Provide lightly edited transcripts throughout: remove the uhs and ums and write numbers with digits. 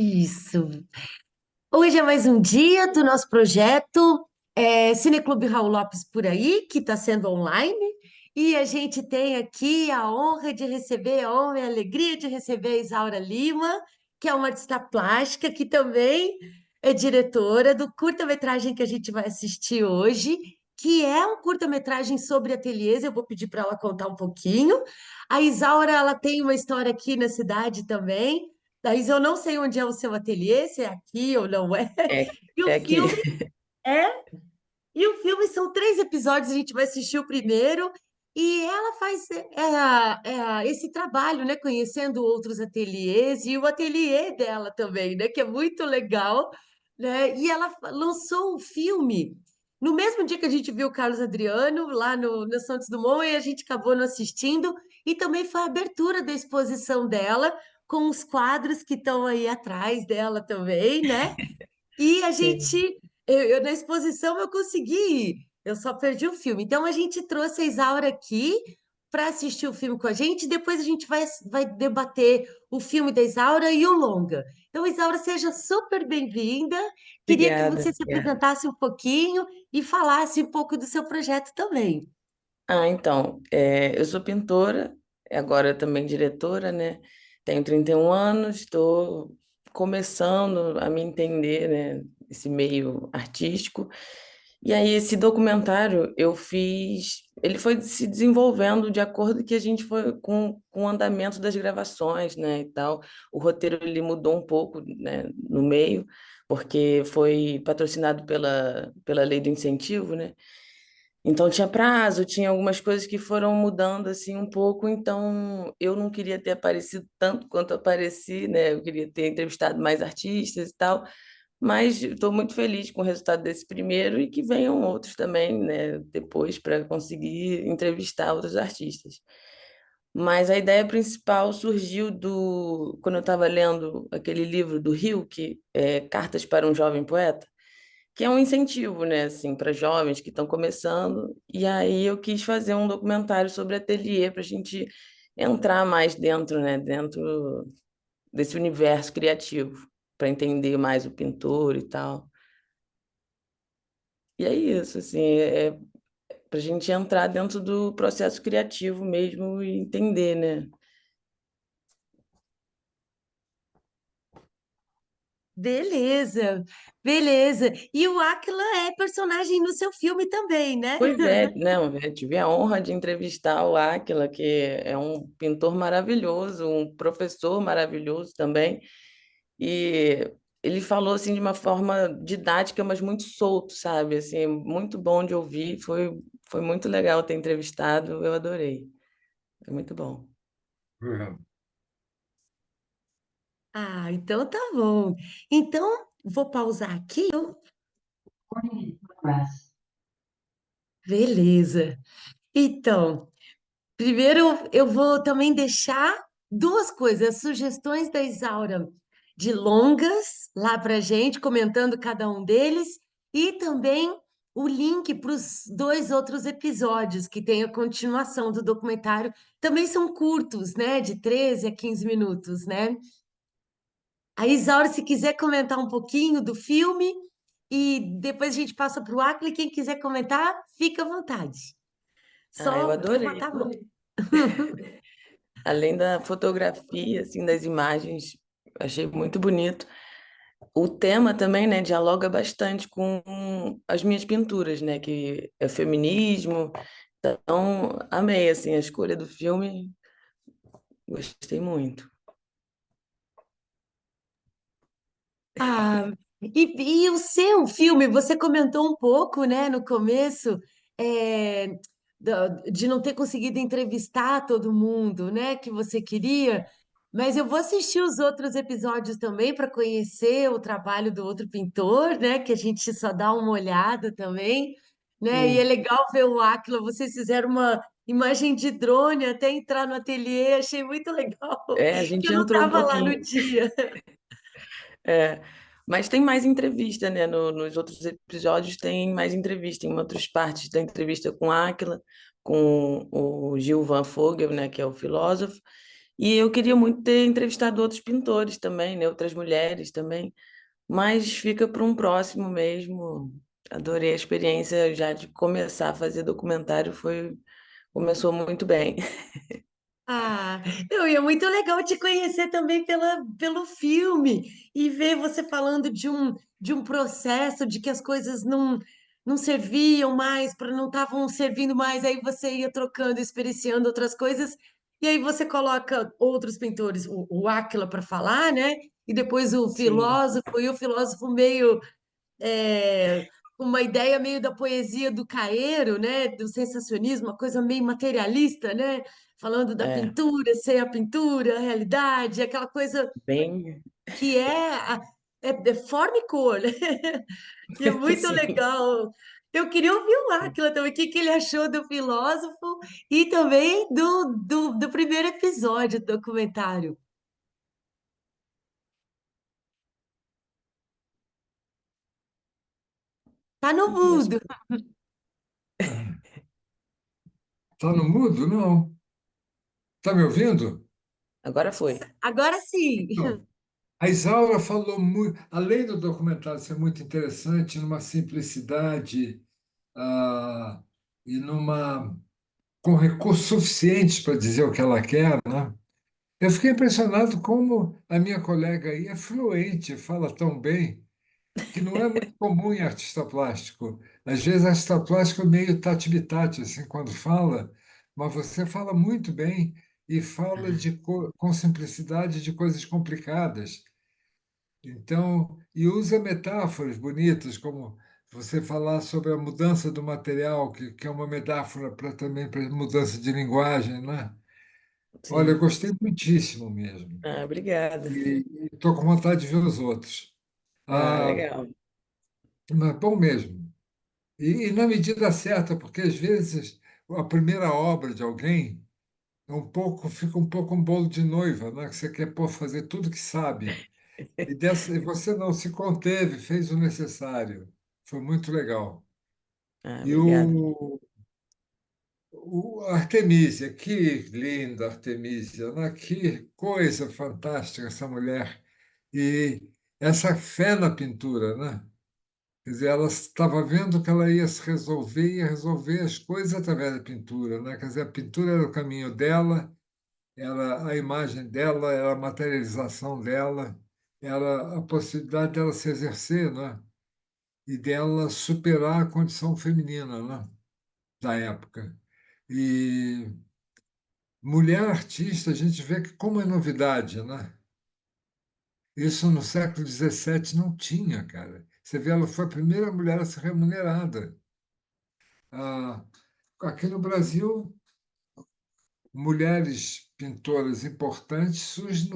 Isso. Hoje é mais um dia do nosso projeto Cineclube Raul Lopes por aí, que está sendo online. E a gente tem aqui a honra de receber, a honra e a alegria de receber a Isaura Lima, que é uma artista plástica, que também é diretora do curta-metragem que a gente vai assistir hoje, que é um curta-metragem sobre ateliês. Eu vou pedir para ela contar um pouquinho. A Isaura, ela tem uma história aqui na cidade também. Daí eu não sei onde é o seu ateliê, se é aqui ou não é. É, E o é aqui. filme é, e o filme são 3 episódios, a gente vai assistir o primeiro, e ela faz esse trabalho, né, conhecendo outros ateliês, e o ateliê dela também, né, que é muito legal, né, e ela lançou um filme no mesmo dia que a gente viu o Carlos Adriano, lá no Santos Dumont, e a gente acabou não assistindo, e também foi a abertura da exposição dela, com os quadros que estão aí atrás dela também, né? E a gente, Sim. na exposição eu consegui ir, eu só perdi o filme. Então a gente trouxe a Isaura aqui para assistir o filme com a gente, e depois a gente vai debater o filme da Isaura e o longa. Então, Isaura, seja super bem-vinda. Queria que Obrigada. você se apresentasse um pouquinho e falasse um pouco do seu projeto também. Então, eu sou pintora, agora também diretora, né? Tenho 31 anos, estou começando a me entender, né, esse meio artístico. E aí, esse documentário eu fiz, ele foi se desenvolvendo de acordo que a gente foi com o andamento das gravações, né, e tal. O roteiro ele mudou um pouco, né, no meio, porque foi patrocinado pela lei do incentivo, né? Então tinha prazo, tinha algumas coisas que foram mudando assim um pouco, então eu não queria ter aparecido tanto quanto apareci, né? Eu queria ter entrevistado mais artistas e tal, mas estou muito feliz com o resultado desse primeiro e que venham outros também, né, depois para conseguir entrevistar outros artistas. Mas a ideia principal surgiu quando eu estava lendo aquele livro do Rio, que é Cartas para um Jovem Poeta, que é um incentivo, né, assim, para jovens que estão começando. E aí eu quis fazer um documentário sobre ateliê para a gente entrar mais dentro, né, dentro desse universo criativo, para entender mais o pintor e tal. E é isso, assim, para a gente entrar dentro do processo criativo mesmo e entender, né? Beleza, beleza. E o Átila é personagem no seu filme também, né? Pois é, não, eu tive a honra de entrevistar o Átila, que é um pintor maravilhoso, um professor maravilhoso também. E ele falou assim de uma forma didática, mas muito solto, sabe? Assim, muito bom de ouvir. Foi muito legal ter entrevistado. Eu adorei. Foi muito bom. Ah, então tá bom. Então, vou pausar aqui. Beleza. Então, primeiro eu vou também deixar duas coisas, sugestões da Isaura de longas lá pra gente, comentando cada um deles, e também o link para os dois outros episódios que tem a continuação do documentário. Também são curtos, né? De 13 a 15 minutos, né? A Isaura, se quiser comentar um pouquinho do filme, e depois a gente passa para o Acre, quem quiser comentar, fica à vontade. Ah, eu Só adorei. levantar a mão. Além da fotografia, assim, das imagens, achei muito bonito. O tema também, né, dialoga bastante com as minhas pinturas, né, que é feminismo. Então, amei, assim, a escolha do filme, gostei muito. Ah, e o seu filme, você comentou um pouco, né, no começo, é, de não ter conseguido entrevistar todo mundo, né, que você queria, mas eu vou assistir os outros episódios também para conhecer o trabalho do outro pintor, né, que a gente só dá uma olhada também, né, e é Sim. legal ver o Aquila, vocês fizeram uma imagem de drone até entrar no ateliê, achei muito legal, É, a que gente eu não entrou um estava lá no pouquinho. dia. É, mas tem mais entrevista, né? Nos outros episódios tem mais entrevista, em outras partes da entrevista com Átila, com o Gil Van Fogel, né, que é o filósofo, E eu queria muito ter entrevistado outros pintores também, né? Outras mulheres também, mas fica para um próximo mesmo. Adorei a experiência já de começar a fazer documentário, começou muito bem. Ah, não, e é muito legal te conhecer também pelo filme e ver você falando de um processo de que as coisas não serviam mais, para não estavam servindo mais, aí você ia trocando, experienciando outras coisas, e aí você coloca outros pintores, o Átila para falar, né? E depois Sim, o filósofo meio é, uma ideia meio da poesia do Caeiro, né, do sensacionismo, uma coisa meio materialista, né, falando da é, pintura, ser a pintura, a realidade, aquela coisa bem, que é forma e cor, né? E é muito sim. legal. Eu queria ouvir o Átila também, o que que ele achou do filósofo e também do primeiro episódio do documentário. Tá no E as- mudo. Tá no mudo? Não. Tá me ouvindo? Agora foi. Agora sim. Então, a Isaura falou muito, além do documentário ser muito interessante, numa simplicidade, ah, e com recursos suficientes para dizer o que ela quer, né? Eu fiquei impressionado como a minha colega aí é fluente, fala tão bem, que não é muito comum em artista plástico. Às vezes, artista plástico é meio tati-bitati, assim, quando fala, mas você fala muito bem e fala com simplicidade de coisas complicadas. Então, e usa metáforas bonitas, como você falar sobre a mudança do material, que é uma metáfora também para mudança de linguagem, né? Olha, eu Sim. gostei muitíssimo mesmo. Ah, obrigada. E estou com vontade de ver os outros. Ah, Ah, legal. mas bom mesmo. E na medida certa, porque às vezes a primeira obra de alguém fica um pouco um bolo de noiva, né? Que você quer pôr fazer tudo que sabe. E você não se conteve, fez o necessário. Foi muito legal. Ah, E obrigada. o Artemisia, que linda Artemisia, né? Que coisa fantástica essa mulher. E essa fé na pintura, né? Quer dizer, ela estava vendo que ela ia resolver as coisas através da pintura, né? Quer dizer, a pintura era o caminho dela, era a imagem dela, era a materialização dela, era a possibilidade dela se exercer, né? E dela superar a condição feminina, né? Da época. E mulher artista, a gente vê que como é novidade, né? Isso no século XVII não tinha, cara. Você vê, ela foi a primeira mulher a ser remunerada. Ah, aqui no Brasil, mulheres pintoras importantes surgem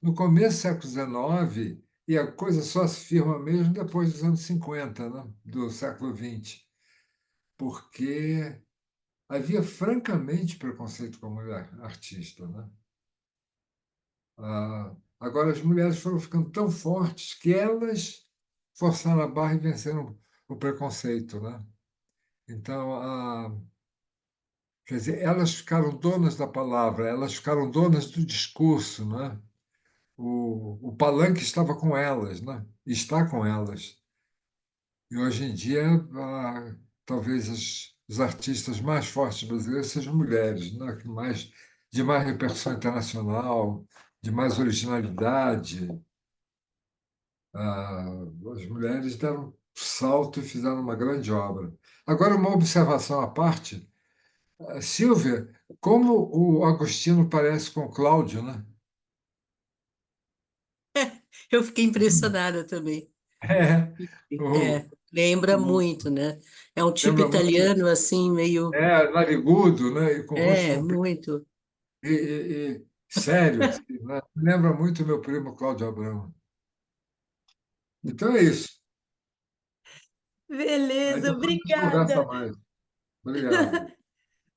no começo do século XIX e a coisa só se firma mesmo depois dos anos 50, né? Do século XX, porque havia francamente preconceito com a mulher artista, né? Agora, as mulheres foram ficando tão fortes que elas forçaram a barra e venceram o preconceito, né? Então, quer dizer, elas ficaram donas da palavra, elas ficaram donas do discurso, né? O palanque estava com elas, né? Está com elas. E hoje em dia, talvez os artistas mais fortes brasileiros sejam mulheres, né? De mais repercussão internacional, de mais originalidade. As mulheres deram um salto e fizeram uma grande obra. Agora, uma observação à parte. Silvia, como o Agostinho parece com o Cláudio, né? Eu fiquei impressionada também. É, o, Lembra o, muito, né? É um tipo lembra muito. italiano, assim, meio. Narigudo, né? E com o rosto comprido Muito. e sério, assim, né? Lembra muito o meu primo Cláudio Abramo. Então é isso. Aí Beleza, depois a gente conversa obrigada. mais. Obrigado.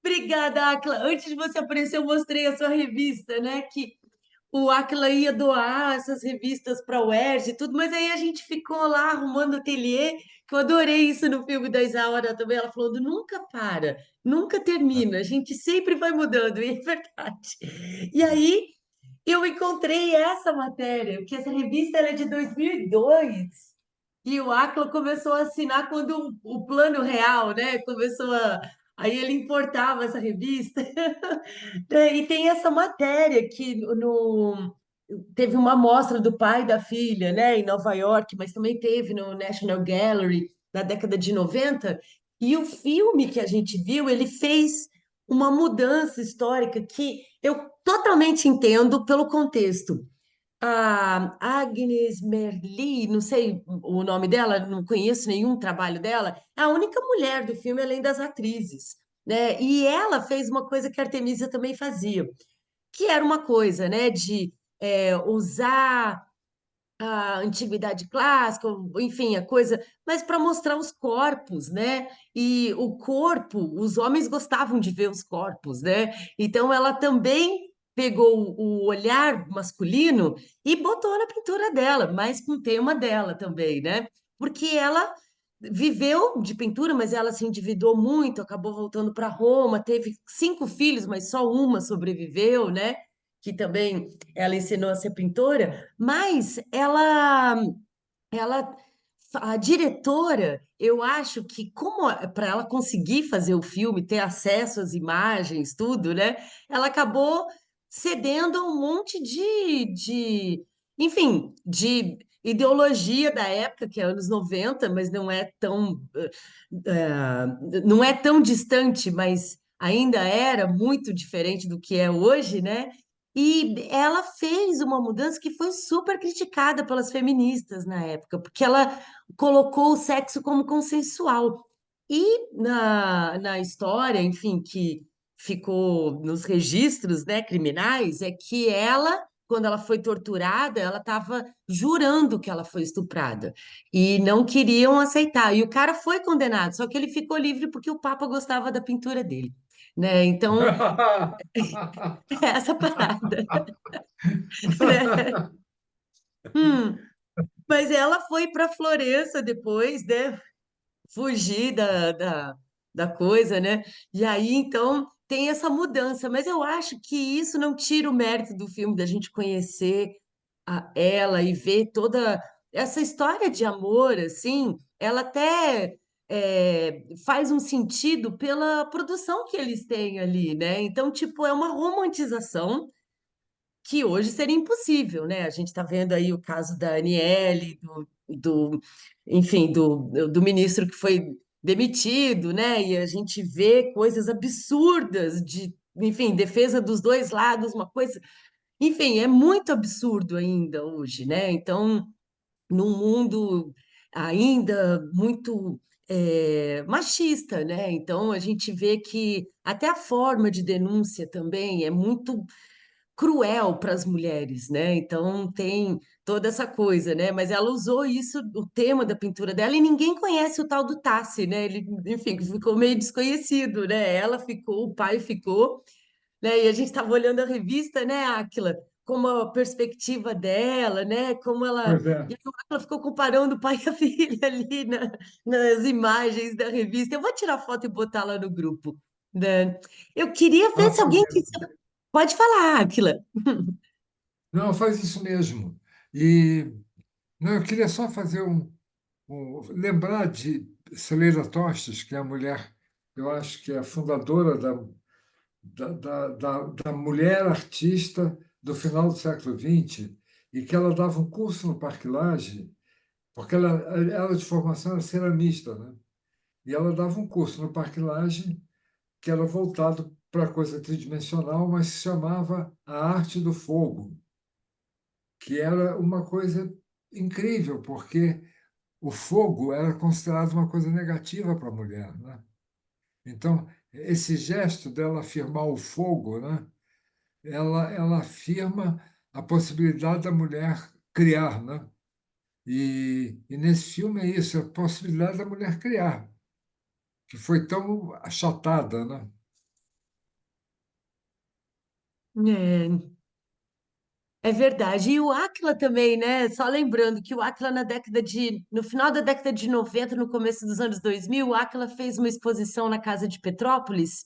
Obrigada, Acla. Antes de você aparecer, eu mostrei a sua revista, né? Que o Átila ia doar essas revistas para o UERJ e tudo, mas aí a gente ficou lá arrumando ateliê, que eu adorei isso no filme da Isaura também, ela falando, nunca para, nunca termina, a gente sempre vai mudando, e é verdade. E aí eu encontrei essa matéria, porque essa revista ela é de 2002, e o Acla começou a assinar quando o Plano Real, né, começou a... Aí ele importava essa revista. E tem essa matéria que teve uma amostra do pai e da filha, né, em Nova York, mas também teve no National Gallery na década de 90. E o filme que a gente viu, ele fez uma mudança histórica que eu totalmente entendo pelo contexto. A Agnes Merli, não sei o nome dela, não conheço nenhum trabalho dela, é a única mulher do filme além das atrizes, né? E ela fez uma coisa que a Artemisia também fazia, que era uma coisa, né, de usar a antiguidade clássica, enfim, a coisa, mas para mostrar os corpos, né? E o corpo, os homens gostavam de ver os corpos, né? Então ela também pegou o olhar masculino e botou na pintura dela, mas com o tema dela também, né? Porque ela viveu de pintura, mas ela se endividou muito, acabou voltando para Roma, teve 5 filhos, mas só uma sobreviveu, né? Que também ela ensinou a ser pintora, mas ela, a diretora, eu acho que como para ela conseguir fazer o filme, ter acesso às imagens, tudo, né? Ela acabou cedendo a um monte enfim, de ideologia da época, que é anos 90, mas não é tão distante, mas ainda era muito diferente do que é hoje, né? E ela fez uma mudança que foi super criticada pelas feministas na época, porque ela colocou o sexo como consensual. E na história, enfim, que ficou nos registros, né, criminais, é que ela, quando ela foi torturada, ela estava jurando que ela foi estuprada e não queriam aceitar. E o cara foi condenado, só que ele ficou livre porque o Papa gostava da pintura dele, né? Então, é essa parada, né? Hum, mas ela foi para Florença depois, né? Fugir da coisa, né? E aí, então, tem essa mudança. Mas eu acho que isso não tira o mérito do filme, da gente conhecer ela e ver toda essa história de amor, assim, ela até faz um sentido pela produção que eles têm ali, né? Então, tipo, é uma romantização que hoje seria impossível, né? A gente está vendo aí o caso da Aniele, enfim, do ministro que foi demitido, né? E a gente vê coisas absurdas enfim, defesa dos dois lados, uma coisa, enfim, é muito absurdo ainda hoje, né? Então, num mundo ainda muito machista, né? Então, a gente vê que até a forma de denúncia também é muito cruel para as mulheres, né? Então tem toda essa coisa, né? Mas ela usou isso, o tema da pintura dela, e ninguém conhece o tal do Tassi, né? Ele, enfim, ficou meio desconhecido, né? Ela ficou, o pai ficou, né? E a gente estava olhando a revista, né, Áquila, como a perspectiva dela, né? Como ela. Pois é. E a Áquila ficou comparando o pai e a filha ali nas imagens da revista. Eu vou tirar foto e botar lá no grupo, né? Eu queria ver se Faça alguém mesmo. Pode falar, Áquila. Não, faz isso mesmo. E não, eu queria só fazer lembrar de Celeda Tostes, que é a mulher, eu acho que é a fundadora da mulher artista do final do século XX, e que ela dava um curso no Parque Lage, porque ela de formação era ceramista, né? E ela dava um curso no Parque Lage que era voltado para coisa tridimensional, mas se chamava A Arte do Fogo, que era uma coisa incrível, porque o fogo era considerado uma coisa negativa para a mulher, né? Então, esse gesto dela afirmar o fogo, né? Ela afirma a possibilidade da mulher criar, né? E nesse filme é isso, a possibilidade da mulher criar, que foi tão achatada, né? É, É verdade. E o Átila também, né? Só lembrando que o Átila no final da década de 90, no começo dos anos 2000, o Átila fez uma exposição na Casa de Petrópolis,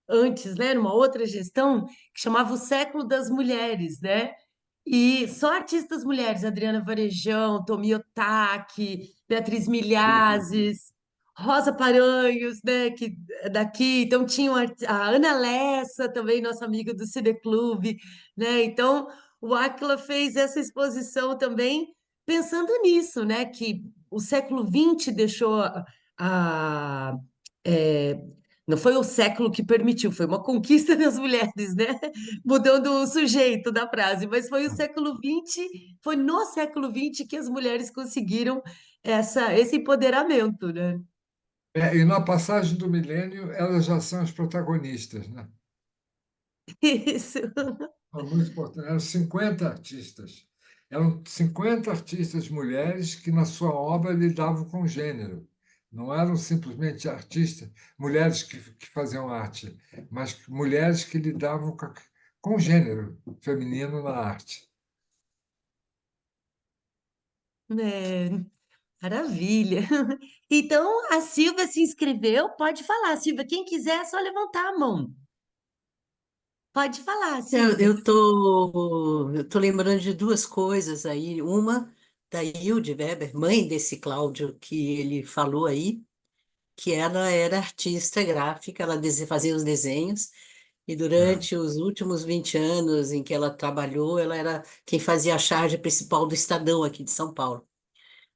antes, né, numa outra gestão, que chamava O Século das Mulheres, né? E só artistas mulheres, Adriana Varejão, Tomi Otaki, Beatriz Milhazes, Rosa Paranhos, né, que é daqui, então tinha a Ana Lessa, também nossa amiga do Cineclube, né? Então, o Átila fez essa exposição também pensando nisso, né, que o século XX deixou a, é, não foi o século que permitiu, foi uma conquista das mulheres, né? Mudando o sujeito da frase, mas foi o século XX, foi no século XX que as mulheres conseguiram esse empoderamento, né? E na passagem do milênio, elas já são as protagonistas, né? Isso. Foi muito importante. Eram 50 artistas. Eram 50 artistas mulheres que, na sua obra, lidavam com gênero. Não eram simplesmente artistas, mulheres que faziam arte, mas mulheres que lidavam com o gênero feminino na arte. É, maravilha. Então, a Silvia se inscreveu, pode falar, Silvia. Quem quiser, é só levantar a mão. Pode falar, Eu, Silvia. eu tô, eu tô lembrando de duas coisas aí. Uma da Hilde Weber, mãe desse Cláudio que ele falou aí, que ela era artista gráfica, ela fazia os desenhos, e É. durante os últimos 20 anos em que ela trabalhou, ela era quem fazia a charge principal do Estadão aqui de São Paulo.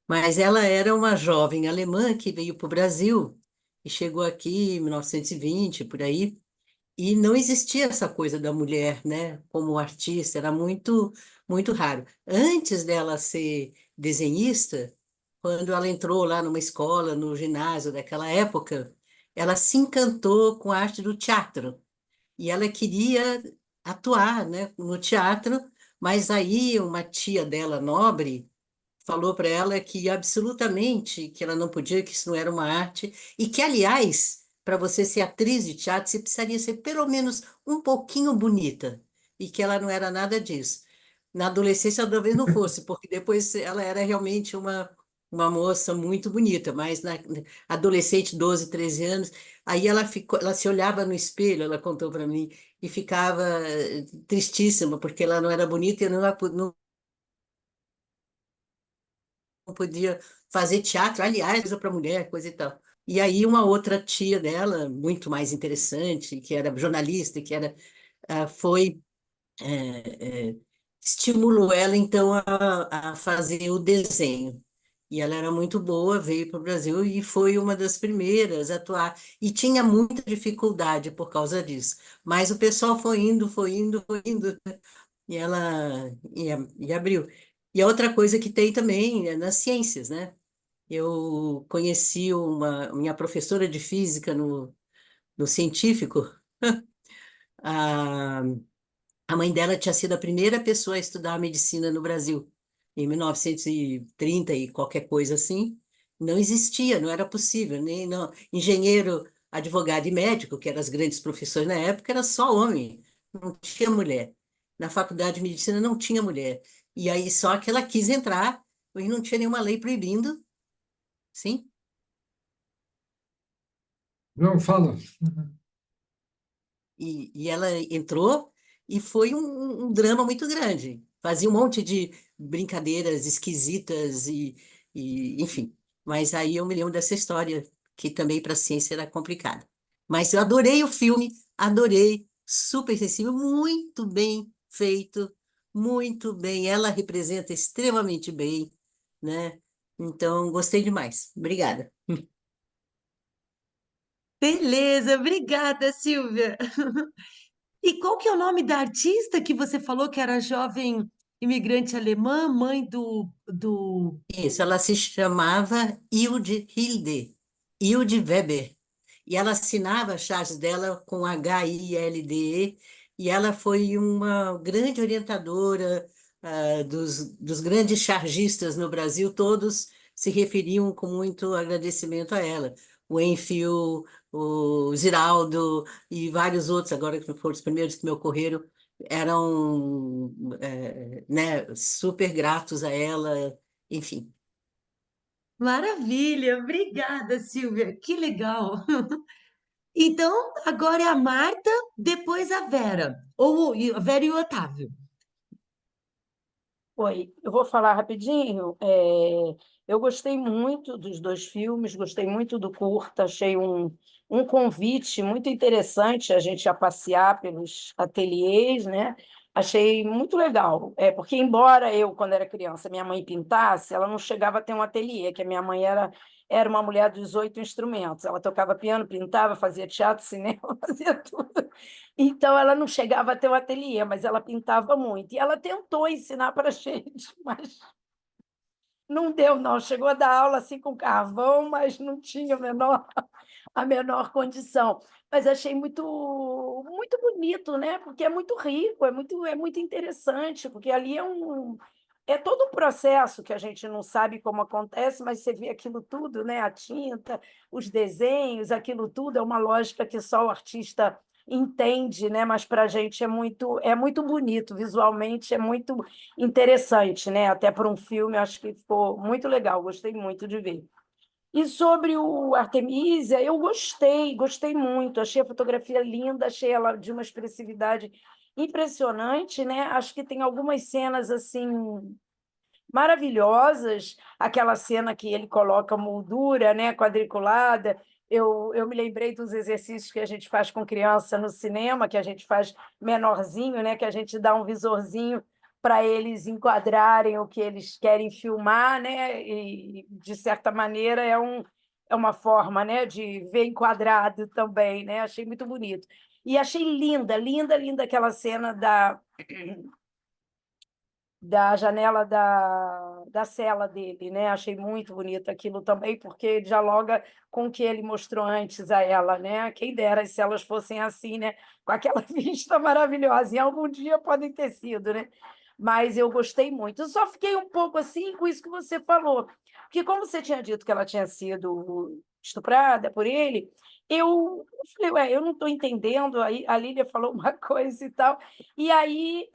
Mas ela era uma jovem alemã que veio para o Brasil e chegou aqui em 1920, por aí, e não existia essa coisa da mulher, né, como artista, era muito, muito raro. Antes dela ser desenhista, quando ela entrou lá numa escola, no ginásio daquela época, ela se encantou com a arte do teatro e ela queria atuar, né, no teatro, mas aí uma tia dela, nobre, falou para ela que absolutamente que ela não podia, que isso não era uma arte, e que, aliás, para você ser atriz de teatro, você precisaria ser pelo menos um pouquinho bonita, e que ela não era nada disso. Na adolescência, ela talvez não fosse, porque depois ela era realmente uma moça muito bonita, mas na adolescente, 12, 13 anos, aí ela ficou, ela se olhava no espelho, ela contou para mim, e ficava tristíssima, porque ela não era bonita e não podia fazer teatro, aliás, coisa para mulher, coisa e tal. E aí uma outra tia dela, muito mais interessante, que era jornalista, foi estimulou ela então a fazer o desenho. E ela era muito boa, veio para o Brasil e foi uma das primeiras a atuar. E tinha muita dificuldade por causa disso. Mas o pessoal foi indo, foi indo, foi indo, e ela e abriu. E a outra coisa que tem também é nas ciências, né? Eu conheci uma minha professora de física no científico. A, a mãe dela tinha sido a primeira pessoa a estudar medicina no Brasil, em 1930 e qualquer coisa assim. Não existia, não era possível, nem não. Engenheiro, advogado e médico, que eram as grandes profissões na época, era só homem, não tinha mulher. Na faculdade de medicina não tinha mulher. E aí só que ela quis entrar, e não tinha nenhuma lei proibindo, sim. Não fala. E ela entrou e foi um drama muito grande. Fazia um monte de brincadeiras esquisitas enfim. Mas aí eu me lembro dessa história, que também para a ciência era complicada. Mas eu adorei o filme, adorei, super sensível, muito bem feito, muito bem. Ela representa extremamente bem, né? Então, gostei demais. Obrigada. Beleza, obrigada, Silvia. E qual que é o nome da artista que você falou que era jovem imigrante alemã, mãe do... Isso, ela se chamava Hilde Weber. E ela assinava as charges dela com Hilde, e ela foi uma grande orientadora dos grandes chargistas no Brasil, todos se referiam com muito agradecimento a ela. O Enfield, o Ziraldo e vários outros, agora que foram os primeiros que me ocorreram, eram, né, super gratos a ela, enfim. Maravilha, obrigada, Silvia, que legal. Então, agora é a Marta, depois a Vera, ou a Vera e o Otávio. Oi, eu vou falar rapidinho. Eu gostei muito dos dois filmes, gostei muito do curta, achei um convite muito interessante a gente a passear pelos ateliês, né? Achei muito legal. Porque, embora eu, quando era criança, minha mãe pintasse, ela não chegava a ter um ateliê, que a minha mãe era uma mulher dos 8 instrumentos. Ela tocava piano, pintava, fazia teatro, cinema, fazia tudo. Então, ela não chegava a ter um ateliê, mas ela pintava muito. E ela tentou ensinar para a gente, mas não deu, não. Chegou a dar aula assim com carvão, mas não tinha a menor condição. Mas achei muito bonito, né? Porque é muito rico, é muito interessante, porque ali é todo um processo que a gente não sabe como acontece, mas você vê aquilo tudo, né? A tinta, os desenhos, aquilo tudo é uma lógica que só o artista entende, né? Mas para a gente é muito bonito, visualmente é muito interessante, né? Até para um filme, acho que ficou muito legal, gostei muito de ver. E sobre o Artemisia, eu gostei muito, achei a fotografia linda, achei ela de uma expressividade impressionante, né? Acho que tem algumas cenas assim maravilhosas, aquela cena que ele coloca moldura, né, quadriculada. Eu me lembrei dos exercícios que a gente faz com criança no cinema, que a gente faz menorzinho, né, que a gente dá um visorzinho para eles enquadrarem o que eles querem filmar, né? E, de certa maneira, é uma forma, né, de ver enquadrado também, né? Achei muito bonito. E achei linda, linda, linda aquela cena da janela da cela dele, né? Achei muito bonito aquilo também, porque dialoga com o que ele mostrou antes a ela, né? Quem dera se elas fossem assim, né? Com aquela vista maravilhosa. Em algum dia podem ter sido, né? Mas eu gostei muito. Eu só fiquei um pouco assim com isso que você falou, porque como você tinha dito que ela tinha sido estuprada por ele, eu falei, ué, eu não estou entendendo. Aí a Lília falou uma coisa e tal, e aí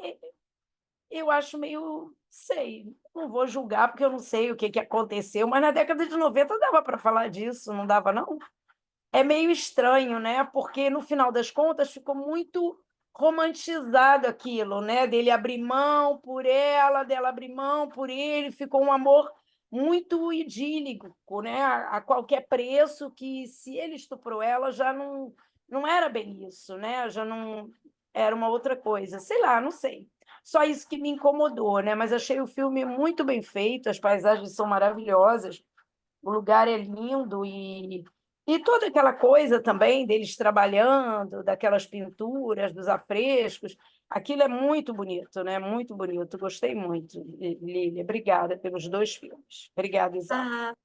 eu acho meio, sei, não vou julgar porque eu não sei o que que aconteceu, mas na década de 90 dava para falar disso, não dava, não? É meio estranho, né? Porque no final das contas ficou muito romantizado aquilo, né? Dele abrir mão por ela, dela abrir mão por ele, ficou um amor muito idílico, né? A qualquer preço, que se ele estuprou ela já não era bem isso, né? Já não era uma outra coisa, sei lá, não sei. Só isso que me incomodou, né? Mas achei o filme muito bem feito, as paisagens são maravilhosas, o lugar é lindo e toda aquela coisa também deles trabalhando, daquelas pinturas, dos afrescos, aquilo é muito bonito, né? Muito bonito. Gostei muito, Lília. Obrigada pelos dois filmes. Obrigada, Isabel. Ah,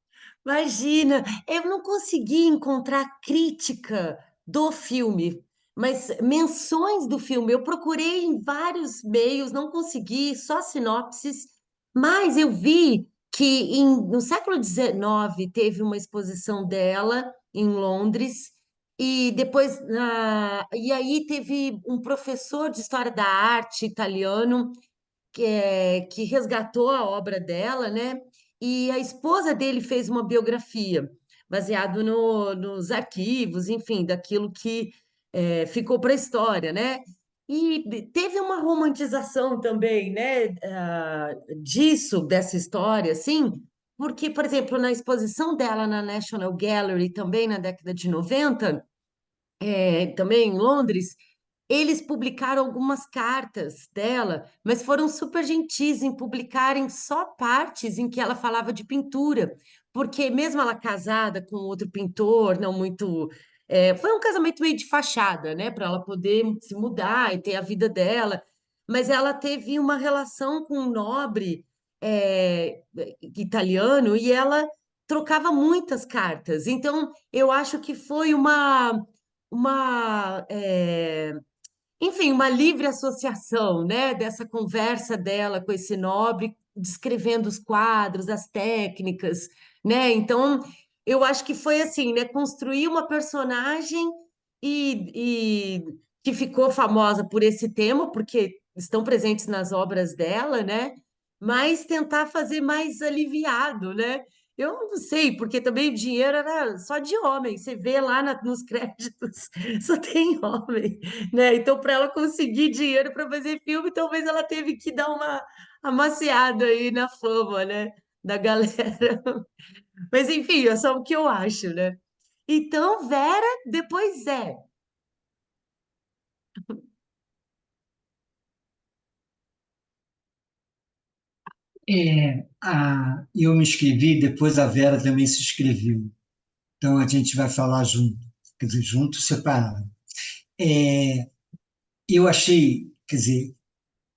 imagina, eu não consegui encontrar crítica do filme, mas menções do filme. Eu procurei em vários meios, não consegui, só sinopses, mas eu vi que no século XIX teve uma exposição dela em Londres, e depois, e aí teve um professor de história da arte italiano que resgatou a obra dela, né? E a esposa dele fez uma biografia baseado nos arquivos, enfim, daquilo que ficou para a história, né? E teve uma romantização também, né, disso, dessa história, assim, porque, por exemplo, na exposição dela na National Gallery, também na década de 90, também em Londres, eles publicaram algumas cartas dela, mas foram super gentis em publicarem só partes em que ela falava de pintura, porque mesmo ela casada com outro pintor, não muito. Foi um casamento meio de fachada, né, para ela poder se mudar e ter a vida dela, mas ela teve uma relação com um nobre italiano e ela trocava muitas cartas. Então, eu acho que foi uma enfim, uma livre associação, né, dessa conversa dela com esse nobre, descrevendo os quadros, as técnicas, né? Então, eu acho que foi assim, né, construir uma personagem e que ficou famosa por esse tema, porque estão presentes nas obras dela, né? Mas tentar fazer mais aliviado, né? Eu não sei, porque também o dinheiro era só de homem. Você vê lá nos créditos, só tem homem, né? Então, para ela conseguir dinheiro para fazer filme, talvez ela teve que dar uma amaciada aí na fama, né? Da galera. Mas enfim, é só o que eu acho, né? Então, Vera, depois Zé. Eu me inscrevi, depois a Vera também se inscreveu. Então a gente vai falar junto, quer dizer, junto, separado. É, eu achei, quer dizer,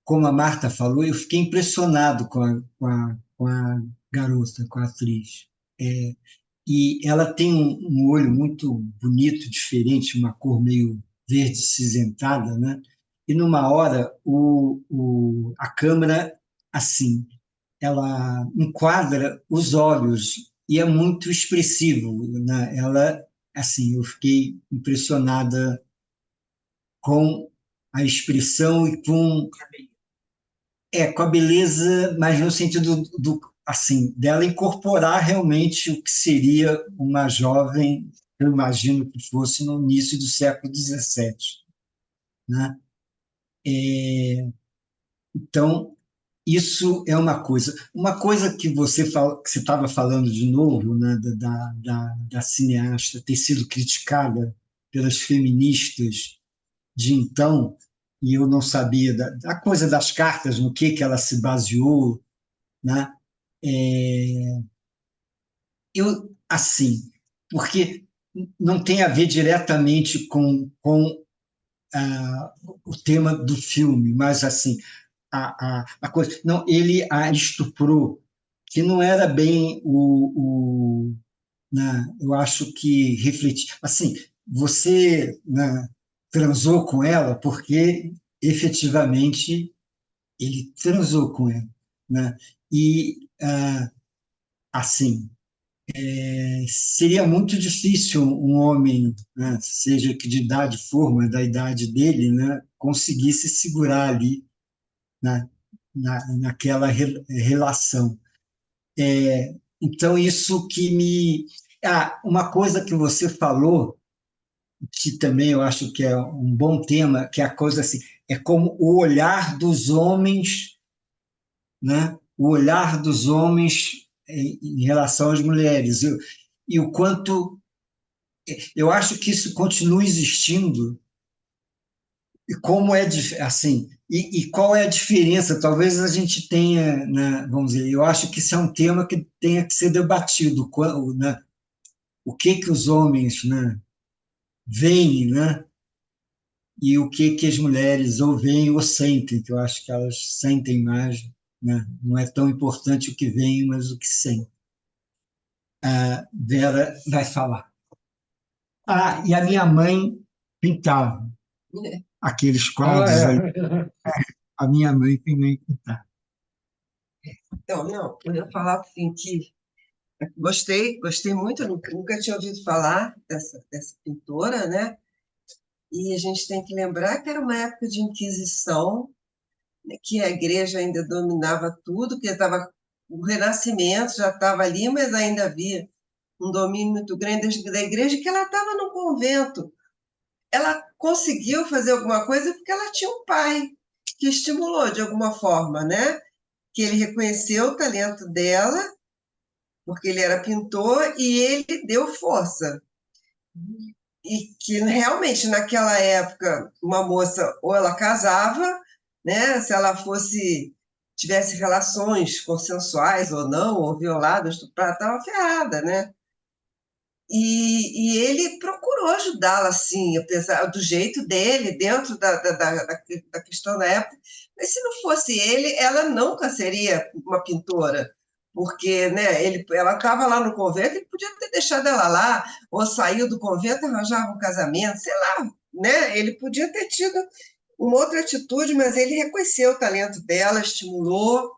como a Marta falou, eu fiquei impressionado com a garota, com a atriz. É, e ela tem um olho muito bonito, diferente, uma cor meio verde cinzentada, né? E numa hora a câmera assim, ela enquadra os olhos e é muito expressivo, né? Ela assim, eu fiquei impressionada com a expressão e com a beleza, mas no sentido assim, dela incorporar realmente o que seria uma jovem, eu imagino que fosse no início do século XVII, né? Então, isso é uma coisa. Uma coisa que que você estava falando de novo, né, da cineasta ter sido criticada pelas feministas de então, e eu não sabia da coisa das cartas, no que ela se baseou, né? É, assim, porque não tem a ver diretamente com o tema do filme, mas assim, a coisa. Não, ele a estuprou, que não era bem né, eu acho que refletir. Assim, você, né, transou com ela porque efetivamente ele transou com ela, né? E assim, seria muito difícil um homem, né, seja que de idade for, mas da idade dele, né, conseguir se segurar ali naquela relação. Então, isso que me. Uma coisa que você falou, que também eu acho que é um bom tema, que é a coisa assim, é como o olhar dos homens, né? O olhar dos homens em relação às mulheres. E o quanto. Eu acho que isso continua existindo. E como é assim, e qual é a diferença? Talvez a gente tenha, né, vamos dizer, eu acho que isso é um tema que tenha que ser debatido, né, o que os homens, né, veem, né, e o que as mulheres ou veem ou sentem, que eu acho que elas sentem mais, né, não é tão importante o que veem, mas o que sentem. A Vera vai falar. E a minha mãe pintava aqueles Ah, quadros aí. é. A minha mãe também pintava. Então, não, eu ia falar assim que gostei muito, nunca tinha ouvido falar dessa pintora, né? E a gente tem que lembrar que era uma época de Inquisição, né, que a igreja ainda dominava tudo, que estava o Renascimento já estava ali, mas ainda havia um domínio muito grande da igreja, que ela estava no convento. Ela conseguiu fazer alguma coisa porque ela tinha um pai que estimulou de alguma forma, né? Que ele reconheceu o talento dela, porque ele era pintor, e ele deu força. E que realmente naquela época uma moça ou ela casava, né, se ela tivesse relações consensuais ou não, ou violada, estuprada, estava ferrada, né? E ele procurou ajudá-la, assim, apesar do jeito dele, dentro da questão da época. Mas se não fosse ele, ela nunca seria uma pintora, porque, né, ela estava lá no convento, ele podia ter deixado ela lá, ou saiu do convento, arranjava um casamento, sei lá, né? Ele podia ter tido uma outra atitude, mas ele reconheceu o talento dela, estimulou,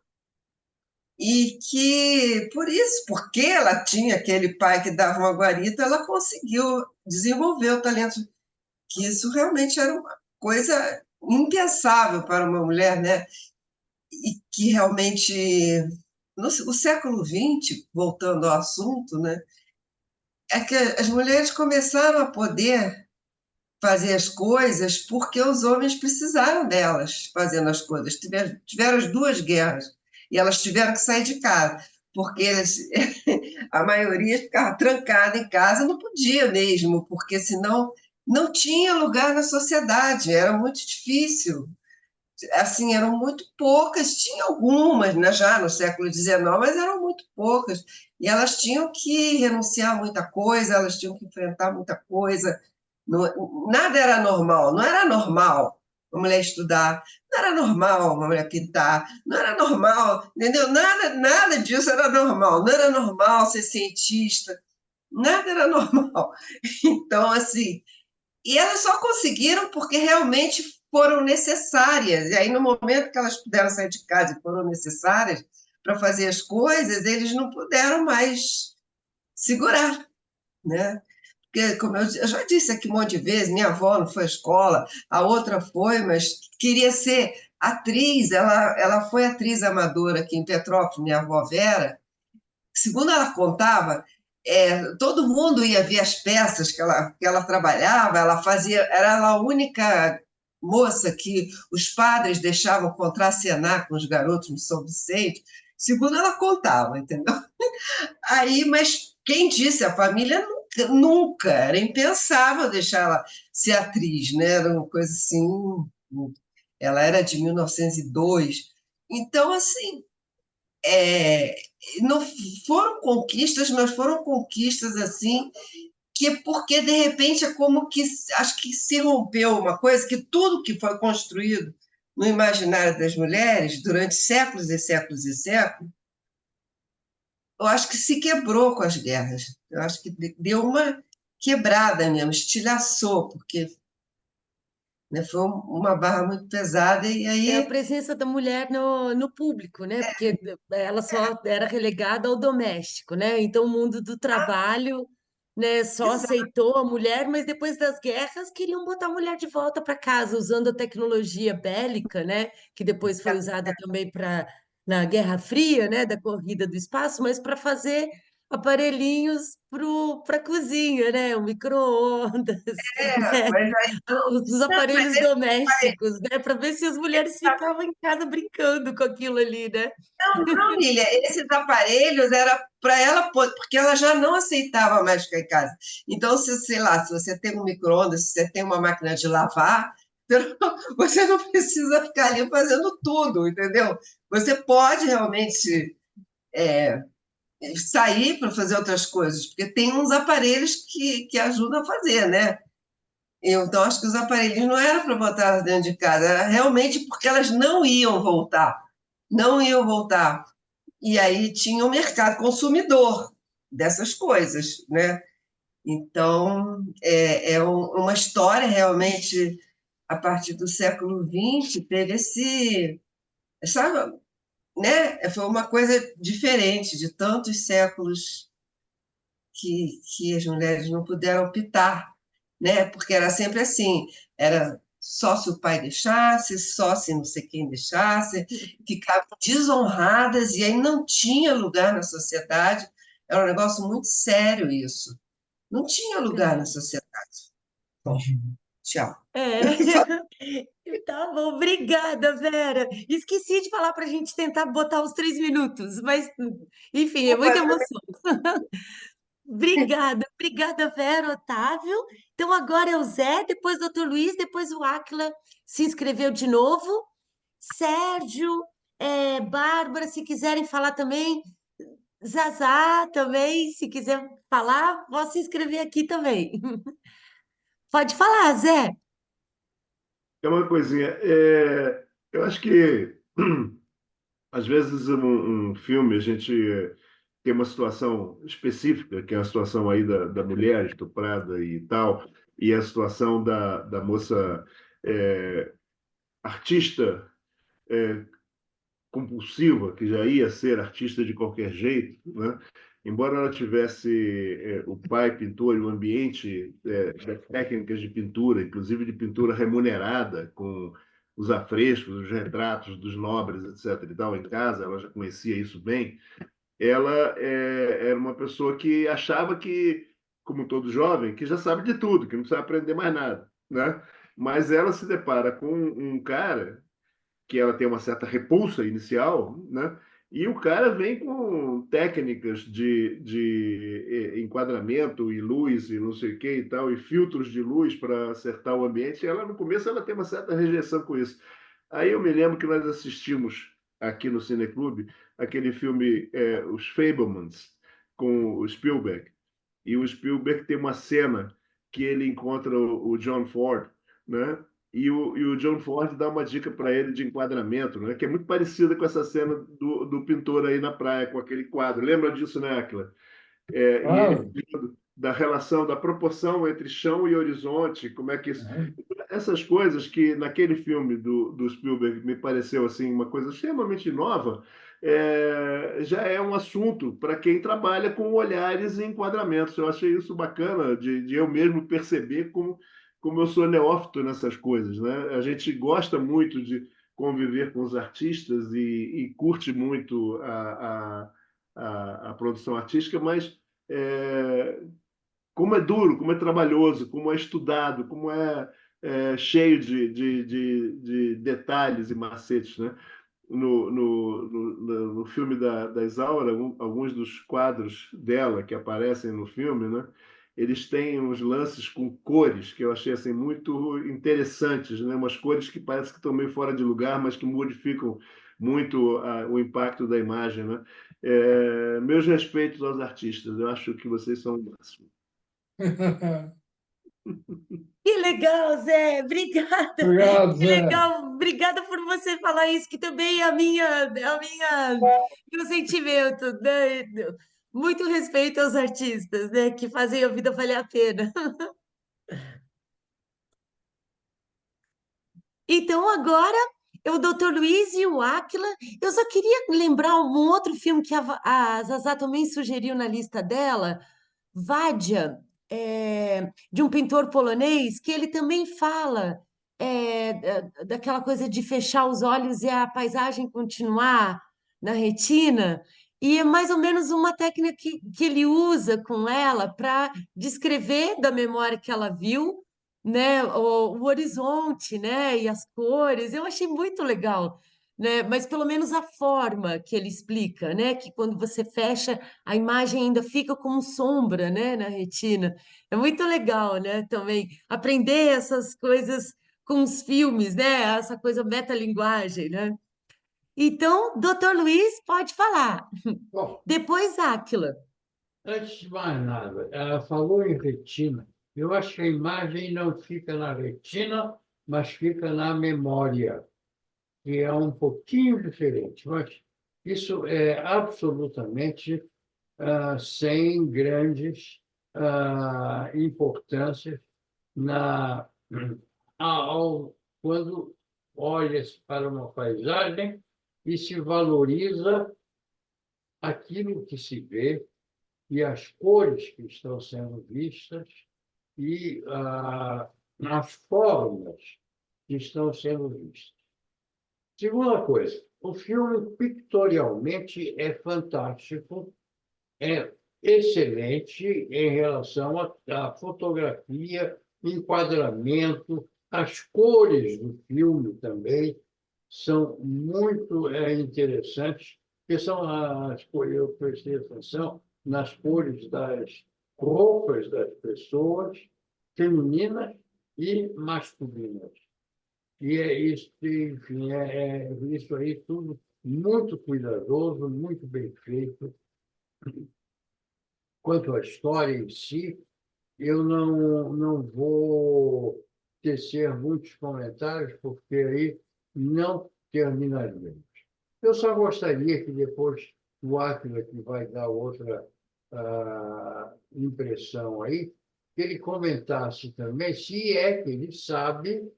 e que, por isso, porque ela tinha aquele pai que dava uma guarita, ela conseguiu desenvolver o talento, que isso realmente era uma coisa impensável para uma mulher, né? E que realmente, o século XX, voltando ao assunto, né? É que as mulheres começaram a poder fazer as coisas porque os homens precisaram delas fazendo as coisas. Tiveram as duas guerras e elas tiveram que sair de casa, porque a maioria ficava trancada em casa, não podia mesmo, porque senão não tinha lugar na sociedade, era muito difícil. Assim, eram muito poucas, tinha algumas, né, já no século XIX, mas eram muito poucas. E elas tinham que renunciar a muita coisa, elas tinham que enfrentar muita coisa. Nada era normal, não era normal uma mulher estudar, não era normal uma mulher pintar, não era normal, entendeu? Nada disso era normal, não era normal ser cientista, nada era normal. Então, assim, e elas só conseguiram porque realmente foram necessárias. E aí, no momento que elas puderam sair de casa e foram necessárias para fazer as coisas, eles não puderam mais segurar, né? Porque, como eu já disse aqui um monte de vezes, minha avó não foi à escola, a outra foi, mas queria ser atriz. Ela foi atriz amadora aqui em Petrópolis, minha avó Vera. Segundo ela contava, todo mundo ia ver as peças que ela trabalhava, ela fazia, era ela a única moça que os padres deixavam contracenar com os garotos no São Vicente, segundo ela contava, entendeu? Aí, mas quem disse? A família nunca, nunca, era impensável deixar ela ser atriz, né? Era uma coisa assim, ela era de 1902. Então, assim, é, não foram conquistas, mas foram conquistas assim, que porque de repente é como que acho que se rompeu uma coisa, que tudo que foi construído no imaginário das mulheres durante séculos e séculos e séculos, eu acho que se quebrou com as guerras. Eu acho que deu uma quebrada mesmo, estilhaçou, porque, né, foi uma barra muito pesada, e É a aí presença da mulher no público, né? Porque ela só era relegada ao doméstico, né? Então o mundo do trabalho, né, só aceitou a mulher, mas depois das guerras queriam botar a mulher de volta para casa, usando a tecnologia bélica, né? Que depois foi usada também para na Guerra Fria, né? Da corrida do espaço, mas para fazer aparelhinhos para a cozinha, né? O micro-ondas, né? mas aí, Os não, mas aparelhos domésticos, né? Para ver se as mulheres ficavam em casa brincando com aquilo ali, né? não, Lília, esses aparelhos era para ela, porque ela já não aceitava mais ficar em casa. Então, se, sei lá, se você tem um micro-ondas, se você tem uma máquina de lavar, você não precisa ficar ali fazendo tudo, entendeu? Você pode realmente sair para fazer outras coisas, porque tem uns aparelhos que ajudam a fazer, né? Então, acho que os aparelhos não eram para botar elas dentro de casa, era realmente porque elas não iam voltar. Não iam voltar. E aí tinha o mercado consumidor dessas coisas, né? Então, uma história realmente, a partir do século XX, teve essa, né? Foi uma coisa diferente de tantos séculos que as mulheres não puderam optar, né? Porque era sempre assim, era só se o pai deixasse, só se não sei quem deixasse, ficavam desonradas e aí não tinha lugar na sociedade. Era um negócio muito sério isso. Não tinha lugar na É. sociedade. Bom, tchau. É. Tá bom, obrigada, Vera. Esqueci de falar para a gente tentar botar os 3 minutos, mas enfim, é muita emoção. Obrigada, Vera, Otávio. Então agora é o Zé, depois o doutor Luiz, depois o Áquila se inscreveu de novo. Sérgio, Bárbara, se quiserem falar também. Zazá também, se quiser falar, posso se inscrever aqui também. Pode falar, Zé. É uma coisinha. Eu acho que às vezes um filme a gente tem uma situação específica, que é a situação aí da mulher estuprada e tal, e a situação da moça artista compulsiva, que já ia ser artista de qualquer jeito, né? Embora ela tivesse o pai pintor e o ambiente das técnicas de pintura, inclusive de pintura remunerada, com os afrescos, os retratos dos nobres, etc. e tal, em casa, ela já conhecia isso bem. Ela era uma pessoa que achava que, como todo jovem, que já sabe de tudo, que não precisa aprender mais nada, né? Mas ela se depara com um cara que ela tem uma certa repulsa inicial, né? E o cara vem com técnicas de enquadramento e luz e não sei o que e tal, e filtros de luz para acertar o ambiente. E ela, no começo, ela tem uma certa rejeição com isso. Aí eu me lembro que nós assistimos aqui no Cineclube aquele filme Os Fabelmans, com o Spielberg. E o Spielberg tem uma cena que ele encontra o John Ford, né? E o John Ford dá uma dica para ele de enquadramento, né? Que é muito parecida com essa cena do pintor aí na praia, com aquele quadro. Lembra disso, né, Aquila? E ele Claro. da relação, da proporção entre chão e horizonte, como é que isso... Uhum. Essas coisas que naquele filme do Spielberg me pareceu assim uma coisa extremamente nova, já é um assunto para quem trabalha com olhares e enquadramentos. Eu achei isso bacana de eu mesmo perceber como eu sou neófito nessas coisas, né? A gente gosta muito de conviver com os artistas e curte muito a produção artística, mas é, como é duro, como é trabalhoso, como é estudado, como cheio de detalhes e macetes, né? No filme da Isaura, alguns dos quadros dela que aparecem no filme, né? Eles têm uns lances com cores que eu achei assim, muito interessantes, né? Umas cores que parece que estão meio fora de lugar, mas que modificam muito o impacto da imagem, né? Meus respeitos aos artistas, eu acho que vocês são o máximo. Que legal, Zé! Obrigada! Obrigado, Que Zé. legal! Obrigada por você falar isso, que também é meu sentimento, né? Muito respeito aos artistas, né? Que fazem a vida valer a pena. Então, agora, o Dr. Luiz e o Áquila, eu só queria lembrar um outro filme que a Zazá também sugeriu na lista dela, Vádia, de um pintor polonês, que ele também fala daquela coisa de fechar os olhos e a paisagem continuar na retina, e é mais ou menos uma técnica que ele usa com ela para descrever da memória que ela viu, né, o horizonte, né, e as cores. Eu achei muito legal. Né? Mas pelo menos a forma que ele explica, né? Que quando você fecha a imagem ainda fica como sombra, né, na retina. É muito legal, né, também aprender essas coisas com os filmes, né, essa coisa metalinguagem, né? Então, doutor Luiz, pode falar. Bom, Depois, Áquila. antes de mais nada, ela falou em retina. Eu acho que a imagem não fica na retina, mas fica na memória, que é um pouquinho diferente. Mas isso é absolutamente sem grandes importâncias na, quando olha-se para uma paisagem e se valoriza aquilo que se vê e as cores que estão sendo vistas e as formas que estão sendo vistas. Segunda coisa, o filme pictorialmente é fantástico, é excelente em relação à fotografia, enquadramento, as cores do filme também são muito interessantes, que são as cores, eu prestei atenção nas cores das roupas das pessoas, femininas e masculinas. E é isso, enfim, isso aí tudo muito cuidadoso, muito bem feito. Quanto à história em si, eu não vou tecer muitos comentários, porque aí não terminaríamos. Eu só gostaria que depois o Átila, que vai dar outra impressão aí, que ele comentasse também, se é que ele sabe,